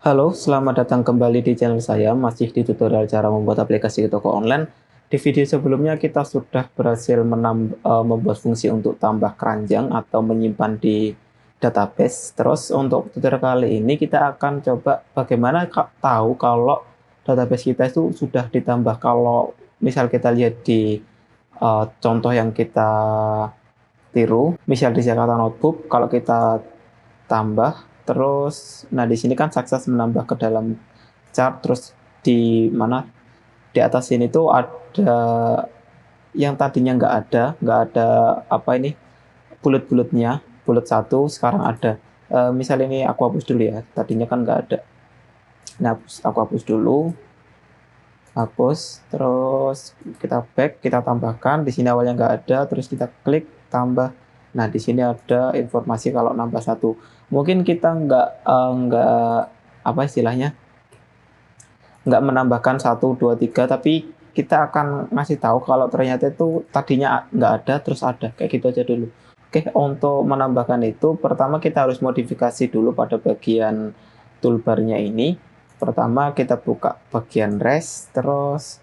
Halo, selamat datang kembali di channel saya, masih di tutorial cara membuat aplikasi toko online. Di video sebelumnya kita sudah berhasil membuat fungsi untuk tambah keranjang atau menyimpan di database. Terus untuk tutorial kali ini kita akan coba bagaimana tahu kalau database kita itu sudah ditambah. Kalau misal kita lihat di contoh yang kita tiru, misal di Jakarta Notebook, kalau kita tambah terus, nah di sini kan sukses menambah ke dalam chart, terus di mana di atas sini tuh ada yang tadinya nggak ada apa ini bulat-bulatnya, bulat satu sekarang ada. Misal ini aku hapus dulu ya, tadinya kan nggak ada. Nah aku hapus dulu, hapus, terus kita back, kita tambahkan. Di sini awalnya nggak ada, terus kita klik tambah. Nah di sini ada informasi kalau nambah satu. Mungkin kita nggak apa istilahnya, nggak menambahkan satu dua tiga, tapi kita akan ngasih tahu kalau ternyata itu tadinya nggak ada terus ada, kayak gitu aja dulu. Oke, untuk menambahkan itu pertama kita harus modifikasi dulu pada bagian toolbarnya ini. Pertama kita buka bagian rest, terus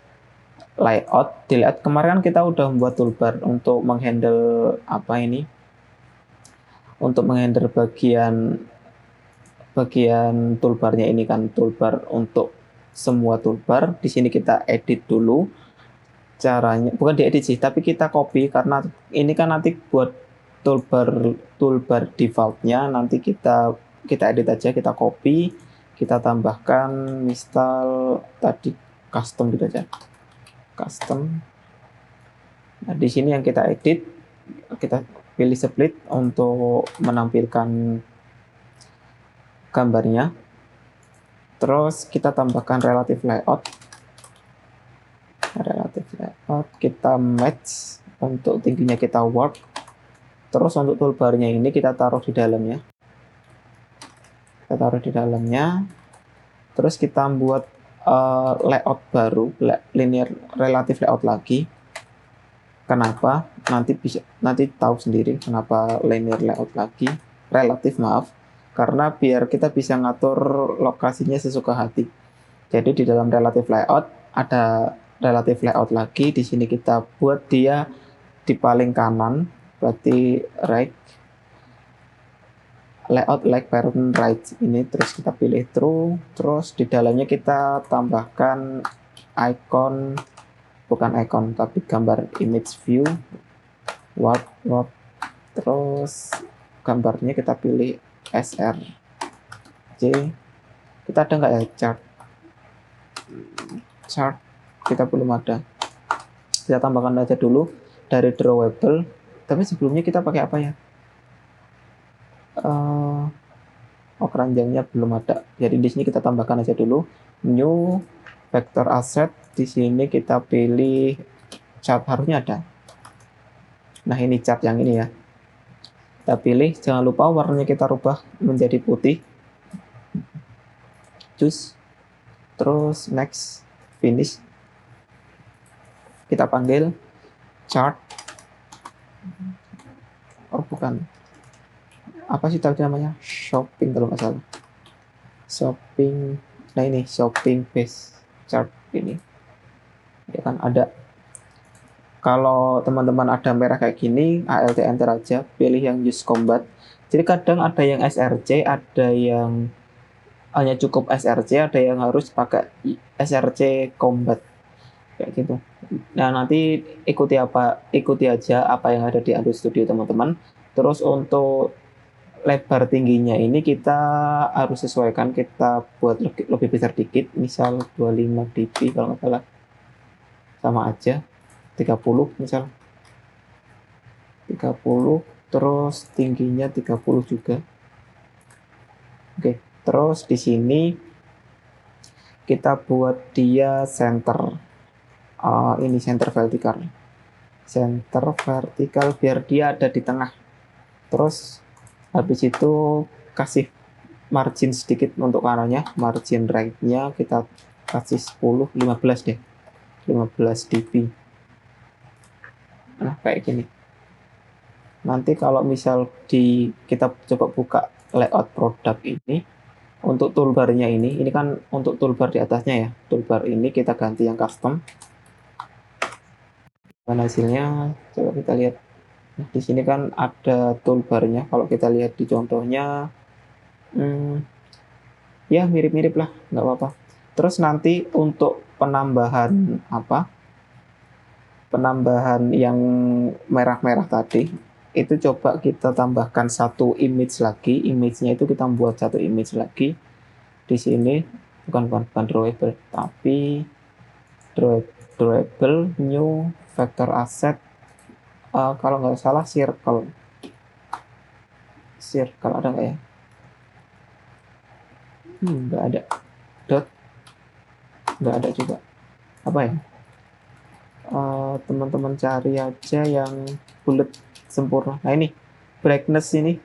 layout. Di layout kemarin kan kita udah membuat toolbar untuk menghandle apa ini, untuk menghandle bagian bagian toolbarnya ini kan, toolbar untuk semua toolbar. Di sini kita edit dulu caranya, bukan diedit sih, tapi kita copy karena ini kan nanti buat toolbar toolbar defaultnya, nanti kita edit aja, kita copy, kita tambahkan misal tadi custom gitu aja, custom. Nah, di sini yang kita edit, kita pilih split untuk menampilkan gambarnya. Terus kita tambahkan relative layout. Relative layout kita match, untuk tingginya kita work. Terus untuk toolbarnya ini kita taruh di dalamnya. Kita taruh di dalamnya. Terus kita buat layout baru, linear relative layout lagi. Kenapa? Nanti tahu sendiri kenapa linear layout lagi. Relatif, maaf. Karena biar kita bisa ngatur lokasinya sesuka hati. Jadi di dalam relative layout ada relative layout lagi. Di sini kita buat dia di paling kanan, berarti right. Layout like parent right ini, terus kita pilih true. Terus di dalamnya kita tambahkan icon, bukan icon tapi gambar image view, warp. Terus gambarnya kita pilih src. Kita ada nggak ya chart? Kita belum ada. Kita tambahkan aja dulu dari drawable. Tapi sebelumnya kita pakai apa ya? Keranjangnya belum ada. Jadi di sini kita tambahkan aja dulu new vector asset. Di sini kita pilih chart, harusnya ada. Nah ini chart yang ini ya. Kita pilih, jangan lupa warnanya kita rubah menjadi putih. Choose. Terus next, finish. Kita panggil chart. Oh bukan, apa sih tadi namanya, shopping kalau nggak salah, shopping. Nah ini shopping base chart ini ya kan ada. Kalau teman-teman ada merah kayak gini, alt enter aja, pilih yang use combat. Jadi kadang ada yang src, ada yang hanya cukup src, ada yang harus pakai src combat kayak gitu. Nah nanti ikuti aja apa yang ada di Android Studio teman-teman. Terus untuk lebar tingginya ini kita harus sesuaikan, kita buat lebih besar dikit, misal 25 dp kalau nggak salah, sama aja 30 misal 30, terus tingginya 30 juga. Oke, terus di sini kita buat dia center, ini center vertikal biar dia ada di tengah. Terus habis itu kasih margin sedikit untuk kanannya, margin right-nya kita kasih 10, 15 deh, 15 dp. Nah kayak gini. Nanti kalau misal kita coba buka layout produk ini, Untuk toolbarnya ini kan untuk toolbar di atasnya ya. Toolbar ini kita ganti yang custom. Dan hasilnya coba kita lihat. Nah, di sini kan ada toolbarnya. Kalau kita lihat di contohnya, ya mirip-mirip lah, nggak apa-apa. Terus nanti untuk penambahan apa? Penambahan yang merah-merah tadi, itu coba kita tambahkan satu image lagi. Image-nya itu kita buat satu image lagi di sini, bukan drawable, tapi drawable new vector asset. Kalau nggak salah circle ada nggak ya? Nggak ada. Dot nggak ada juga. Apa ya? Teman-teman cari aja yang bulat sempurna. Nah ini brightness ini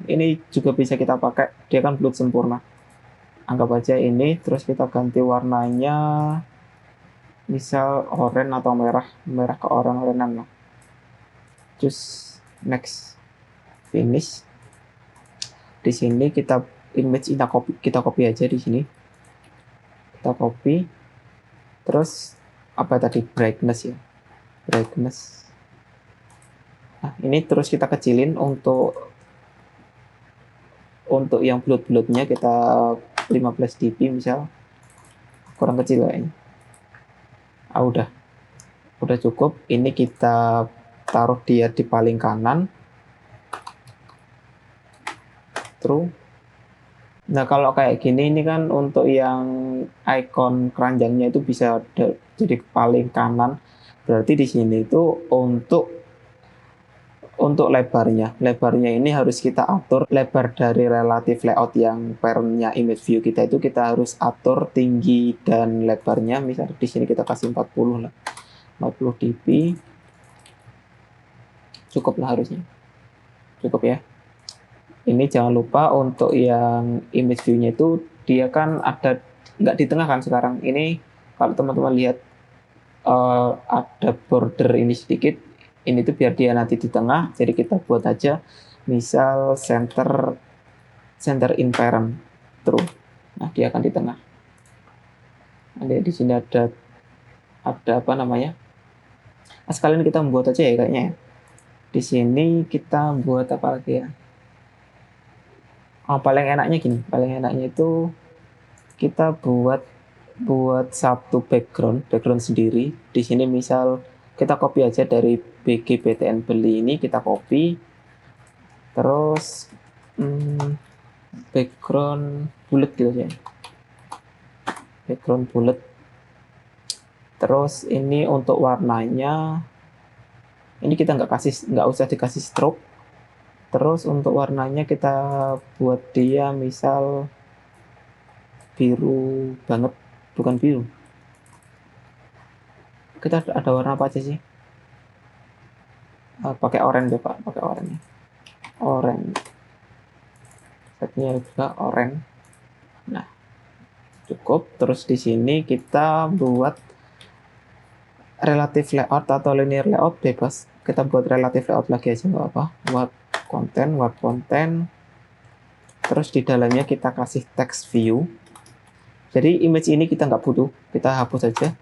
juga bisa kita pakai. Dia kan bulat sempurna. Anggap aja ini, terus kita ganti warnanya, misal oranye atau merah ke orange-orangean lah. Just next, finish. Di sini kita image kita copy aja di sini. Kita copy. Terus apa tadi, brightness ya, brightness. Nah ini terus kita kecilin untuk yang bulat-bulatnya kita 15 dp misal, kurang kecil kayaknya. Udah cukup. Ini kita taruh dia di paling kanan, true. Nah kalau kayak gini, ini kan untuk yang icon keranjangnya itu bisa jadi paling kanan. Berarti di sini itu untuk lebarnya ini harus kita atur. Lebar dari relative layout yang parentnya image view kita itu kita harus atur tinggi dan lebarnya. Misal di sini kita kasih 40 lah, 40 dp. Cukup lah harusnya, cukup ya. Ini jangan lupa untuk yang image view-nya itu dia kan ada nggak di tengah kan sekarang. Ini kalau teman-teman lihat ada border ini sedikit, ini tuh biar dia nanti di tengah. Jadi kita buat aja misal center in parent true. Nah dia akan di tengah. Nanti di sini ada apa namanya? Nah, sekalian kita membuat aja ya kayaknya. Di sini kita buat apa lagi ya? Paling enaknya itu kita buat satu background sendiri. Di sini misal kita copy aja dari BGBTN beli ini, kita copy. Terus background bulat gitu ya. Background bulat. Terus ini untuk warnanya, ini kita nggak usah dikasih stroke. Terus untuk warnanya kita buat dia misal biru banget, bukan biru. Kita ada warna apa aja sih? Pakai oranye deh Pak, pakai oranye. Oranye. Setnya juga oranye. Nah, cukup. Terus di sini kita buat relative layout atau linear layout bebas. Kita buat relative layout lagi aja nggak apa. Buat konten. Terus di dalamnya kita kasih text view. Jadi image ini kita nggak butuh, kita hapus aja.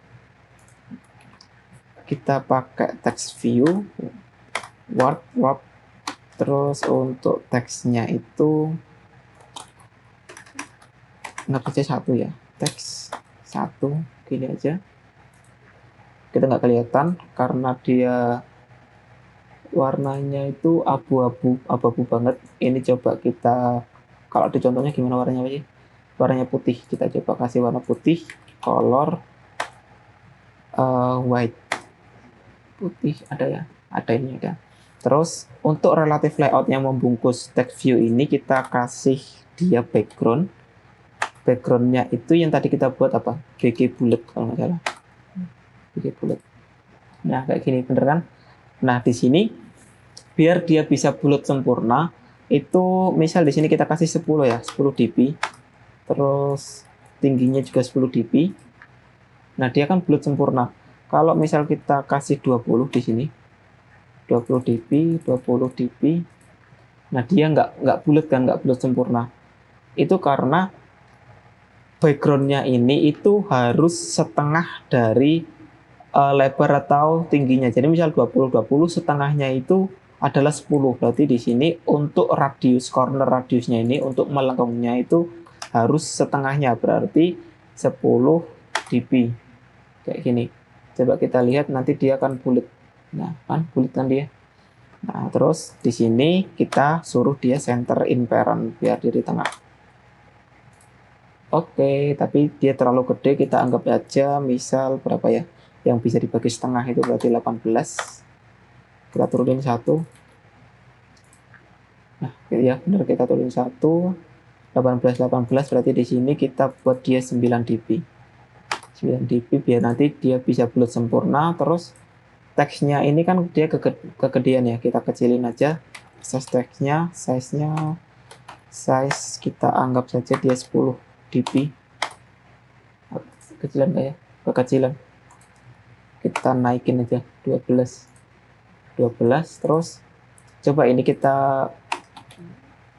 Kita pakai text view, warp. Terus untuk teksnya itu nggak bisa satu ya, teks satu gini aja. Kita nggak kelihatan karena dia warnanya itu abu-abu banget. Ini coba kita, kalau di contohnya gimana warnanya apa sih? Warnanya putih. Kita coba kasih warna putih, color white. Putih ada ini kan. Terus untuk relative layout yang membungkus text view ini kita kasih dia background. Backgroundnya itu yang tadi kita buat apa? BG bullet kalau nggak salah. BG bullet. Nah kayak gini bener kan? Nah di sini biar dia bisa bulat sempurna, itu misal di sini kita kasih 10 ya, 10 dp. Terus tingginya juga 10 dp. Nah, dia kan bulat sempurna. Kalau misal kita kasih 20 di sini, 20 dp. Nah, dia nggak bulat kan, nggak bulat sempurna. Itu karena backgroundnya ini itu harus setengah dari lebar atau tingginya. Jadi misal 20 setengahnya itu adalah 10. Berarti di sini untuk radius corner radiusnya ini untuk melengkungnya itu harus setengahnya, berarti 10 dp. Kayak gini. Coba kita lihat nanti dia akan bulat. Nah, kan bulat kan dia. Nah, terus di sini kita suruh dia center in parent biar dia di tengah. Oke, tapi dia terlalu gede, kita anggap aja misal berapa ya? Yang bisa dibagi setengah itu berarti 18. Kita turunin 1. Nah, ya benar, kita turunin 1. 18 berarti di sini kita buat dia 9 dp. 9 dp biar nanti dia bisa bulat sempurna. Terus teksnya ini kan dia kegedean ya, kita kecilin aja size teksnya, size kita anggap saja dia 10 dp. Kecilan nggak ya? Kekecilan. Kita naikin aja 12. Terus coba ini kita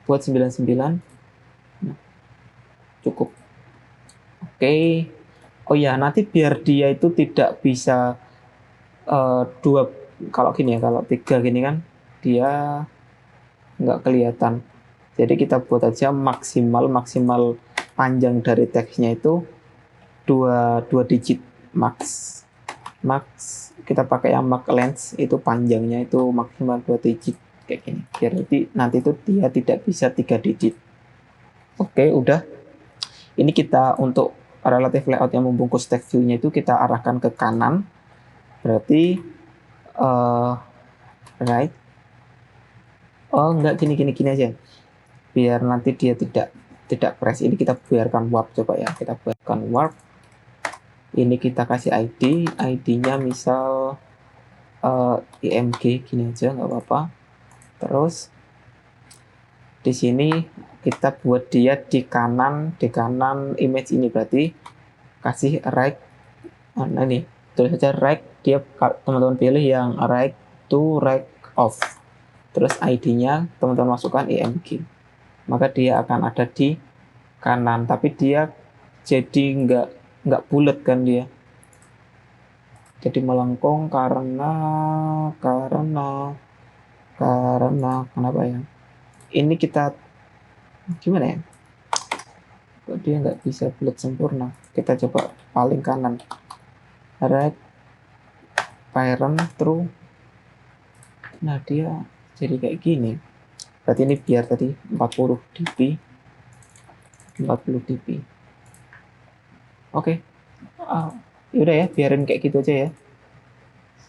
buat 99. Nah, cukup. Oke. Oh ya, nanti biar dia itu tidak bisa dua, kalau gini ya, kalau 3 gini kan dia nggak kelihatan. Jadi kita buat aja maksimal panjang dari teksnya itu 2 digit max. Kita pakai yang max length, itu panjangnya itu maksimal 2 digit kayak gini. Biar nanti itu dia tidak bisa 3 digit. Oke, udah. Ini kita untuk relative layout yang membungkus text view-nya itu kita arahkan ke kanan. Berarti right. Oh, enggak, gini aja. Biar nanti dia tidak crash. Ini kita biarkan warp, coba ya. Kita biarkan warp. Ini kita kasih ID-nya misal IMG gini aja, nggak apa-apa. Terus di sini kita buat dia di kanan image ini, berarti kasih right. Nah ini tulis saja right, dia teman-teman pilih yang right to right off. Terus ID-nya teman-teman masukkan IMG. Maka dia akan ada di kanan, tapi dia jadi nggak bulat kan dia. Jadi melengkung karena kenapa ya? Ini kita gimana ya? Kok dia nggak bisa bulat sempurna? Kita coba paling kanan. Right parent true. Nah, dia jadi kayak gini. Berarti ini biar tadi 40 dp. Oke. Yaudah ya, biarin kayak gitu aja ya.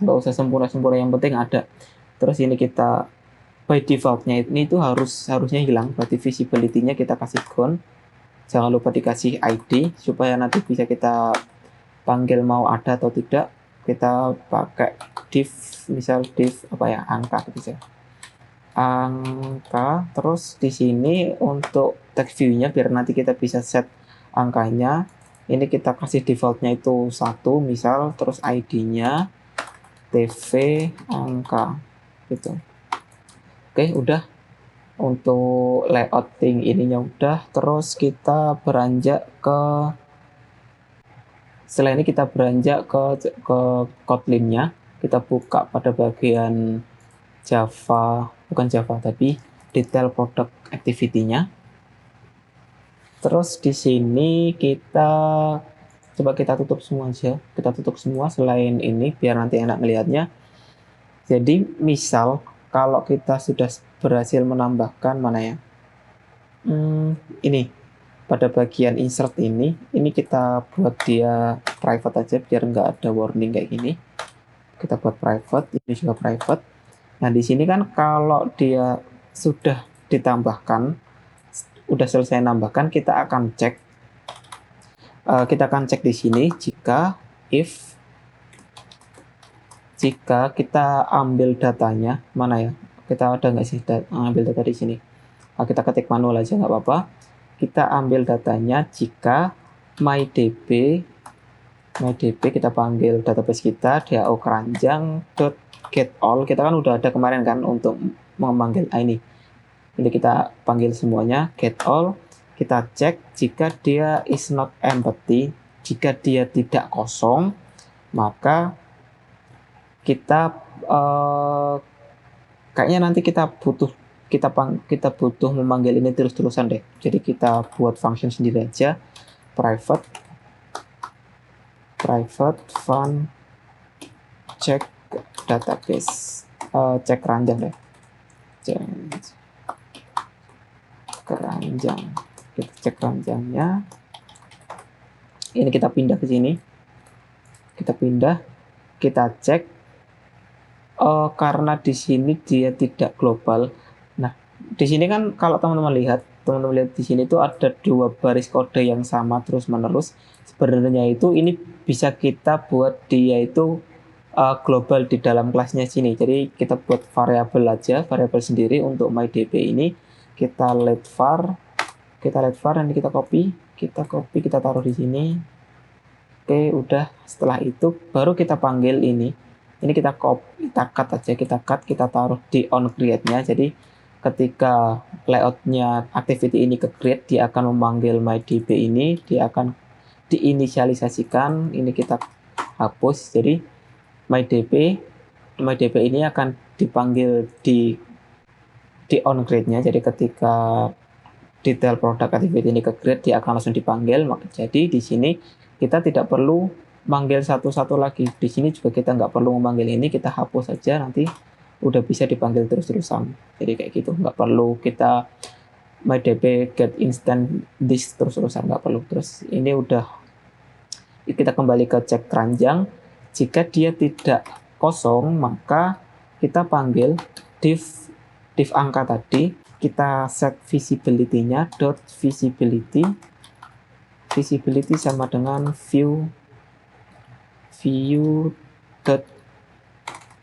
Nggak usah sempurna, yang penting ada. Terus ini kita by defaultnya ini tuh harusnya hilang. Berarti visibility-nya kita kasih gone. Jangan lupa dikasih ID supaya nanti bisa kita panggil mau ada atau tidak. Kita pakai div, misal div apa ya, angka gitu ya. Angka. Terus di sini untuk text view-nya biar nanti kita bisa set angkanya. Ini kita kasih defaultnya itu 1 misal, terus ID-nya TV angka gitu. Oke, udah. Untuk layouting ininya udah. Terus kita beranjak ke, setelah ini kita beranjak ke Kotlin-nya. Kita buka pada bagian Java, bukan Java tapi detail product activity-nya. Terus di sini kita coba kita tutup semua aja. Kita tutup semua selain ini biar nanti enak melihatnya. Jadi misal kalau kita sudah berhasil menambahkan mana ya? Ini pada bagian insert ini kita buat dia private aja biar nggak ada warning kayak gini. Kita buat private, ini juga private. Nah di sini kan kalau dia sudah ditambahkan, udah selesai nambahkan, kita akan cek. Kita akan cek di sini jika kita ambil datanya, mana ya? Kita ada nggak sih ambil data di sini? Kita ketik manual aja nggak apa-apa. Kita ambil datanya jika mydb kita panggil database kita DAO keranjang.getAll. Kita kan udah ada kemarin kan untuk memanggil ini. Ini kita panggil semuanya getAll. Kita cek jika dia is not empty, jika dia tidak kosong, maka kita kayaknya nanti kita butuh memanggil ini terus-terusan deh. Jadi kita buat function sendiri aja, private fun check database, cek keranjang deh, cek keranjang. Kita cek keranjangnya. Ini kita pindah ke sini. Kita pindah, kita cek. Karena di sini dia tidak global. Nah, di sini kan kalau teman-teman lihat di sini tuh ada 2 baris kode yang sama terus-menerus. Sebenarnya itu ini bisa kita buat dia itu global di dalam kelasnya sini. Jadi kita buat variabel aja, variabel sendiri untuk mydb ini. Kita let var, nanti kita copy, kita taruh di sini. Oke, udah. Setelah itu baru kita panggil ini. Ini kita copy, kita cut aja, kita taruh di on create-nya. Jadi ketika layoutnya activity ini ke create, dia akan memanggil mydb ini, dia akan diinisialisasikan. Ini kita hapus. Jadi mydb ini akan dipanggil di on create-nya. Jadi ketika detail product activity ini ke create, dia akan langsung dipanggil. Jadi di sini kita tidak perlu manggil satu-satu lagi. Di sini juga kita nggak perlu memanggil ini, kita hapus saja, nanti udah bisa dipanggil terus-terusan. Jadi kayak gitu, nggak perlu kita mydb get instant this terus-terusan, nggak perlu. Terus ini udah, kita kembali ke cek keranjang. Jika dia tidak kosong, maka kita panggil div angka tadi. Kita set visibility-nya, .visibility sama dengan view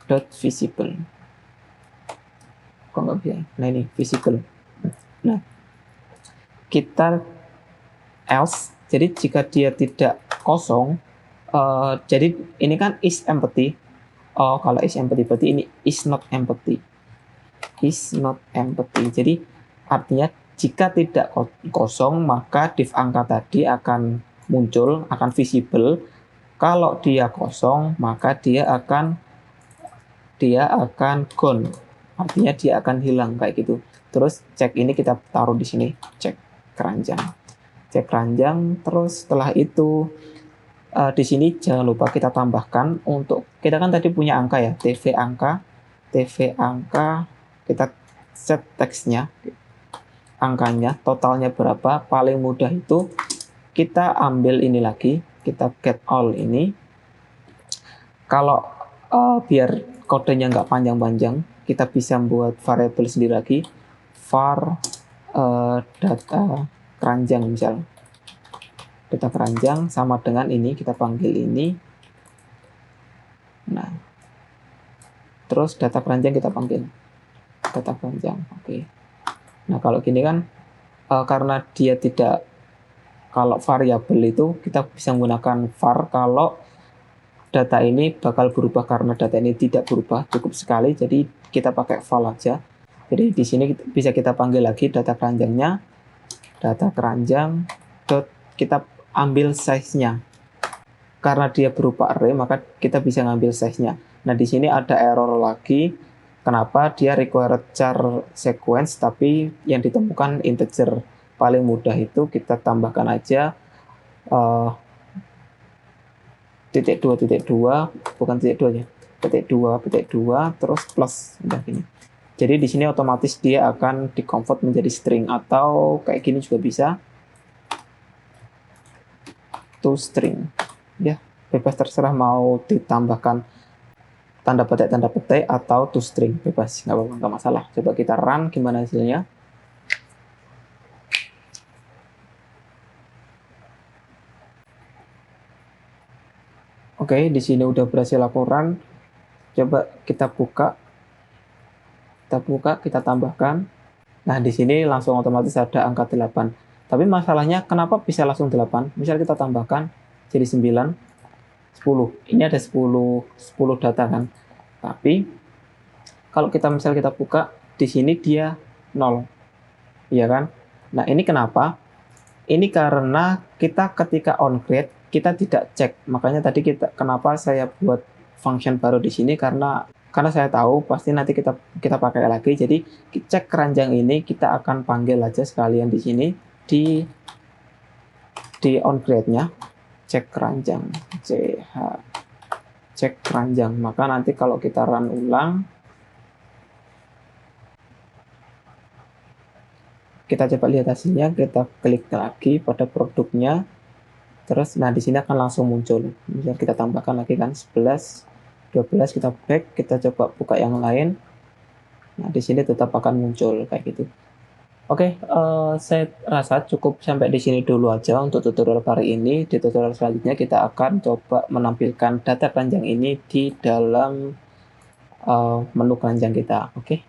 dot visible. Kok nggak bisa? Nah ini visible. Nah, kita else. Jadi jika dia tidak kosong, jadi ini kan is empty. Kalau is empty berarti ini is not empty. Jadi artinya jika tidak kosong, maka div angka tadi akan muncul, akan visible. Kalau dia kosong, maka dia akan gone. Artinya dia akan hilang kayak gitu. Terus cek ini kita taruh di sini, cek keranjang. Terus setelah itu di sini jangan lupa kita tambahkan, untuk kita kan tadi punya angka ya, tv angka, kita set teksnya, angkanya, totalnya berapa. Paling mudah itu kita ambil ini lagi, kita get all ini. Kalau biar kodenya nggak panjang-panjang, kita bisa buat variabel sendiri lagi, var data keranjang misal. Data keranjang sama dengan ini, kita panggil ini. Nah, terus data keranjang kita panggil data keranjang. Oke. Nah, kalau gini kan karena dia tidak, kalau variabel itu kita bisa menggunakan var kalau data ini bakal berubah. Karena data ini tidak berubah cukup sekali, jadi kita pakai val aja. Jadi di sini bisa kita panggil lagi data keranjangnya, data keranjang dot, kita ambil size-nya. Karena dia berupa array, maka kita bisa ngambil size-nya. Nah, di sini ada error lagi. Kenapa dia required char sequence tapi yang ditemukan integer? Paling mudah itu kita tambahkan aja titik dua, bukan titik 2 ya, titik dua terus plus, udah gini. Jadi di sini otomatis dia akan di-convert menjadi string, atau kayak gini juga bisa, to string. Ya, bebas, terserah mau ditambahkan tanda petik atau to string, bebas, nggak apa-apa, nggak masalah. Coba kita run, gimana hasilnya. Oke, di sini udah berhasil aku run. Coba kita buka, kita tambahkan. Nah, di sini langsung otomatis ada angka 8. Tapi masalahnya kenapa bisa langsung 8? Misal kita tambahkan jadi 9, 10. Ini ada 10 data kan. Tapi kalau kita buka di sini dia 0. Iya kan? Nah, ini kenapa? Ini karena kita ketika on create kita tidak cek. Makanya tadi kenapa saya buat function baru di sini, karena saya tahu pasti nanti kita pakai lagi. Jadi cek keranjang ini kita akan panggil aja sekalian di sini di on create-nya, cek keranjang, cek keranjang. Maka nanti kalau kita run ulang, kita coba lihat hasilnya, kita klik lagi pada produknya, terus nah di sini akan langsung muncul. Misal kita tambahkan lagi kan 11, 12, kita back, kita coba buka yang lain. Nah di sini tetap akan muncul kayak gitu. Oke, saya rasa cukup sampai di sini dulu aja untuk tutorial kali ini. Di tutorial selanjutnya kita akan coba menampilkan data keranjang ini di dalam menu keranjang kita. Oke.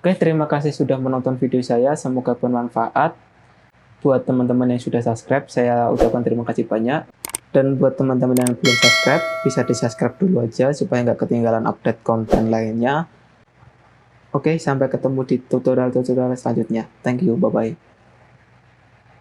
Oke, terima kasih sudah menonton video saya. Semoga bermanfaat. Buat teman-teman yang sudah subscribe, saya ucapkan terima kasih banyak. Dan buat teman-teman yang belum subscribe, bisa di-subscribe dulu aja supaya nggak ketinggalan update konten lainnya. Oke, sampai ketemu di tutorial-tutorial selanjutnya. Thank you, bye-bye.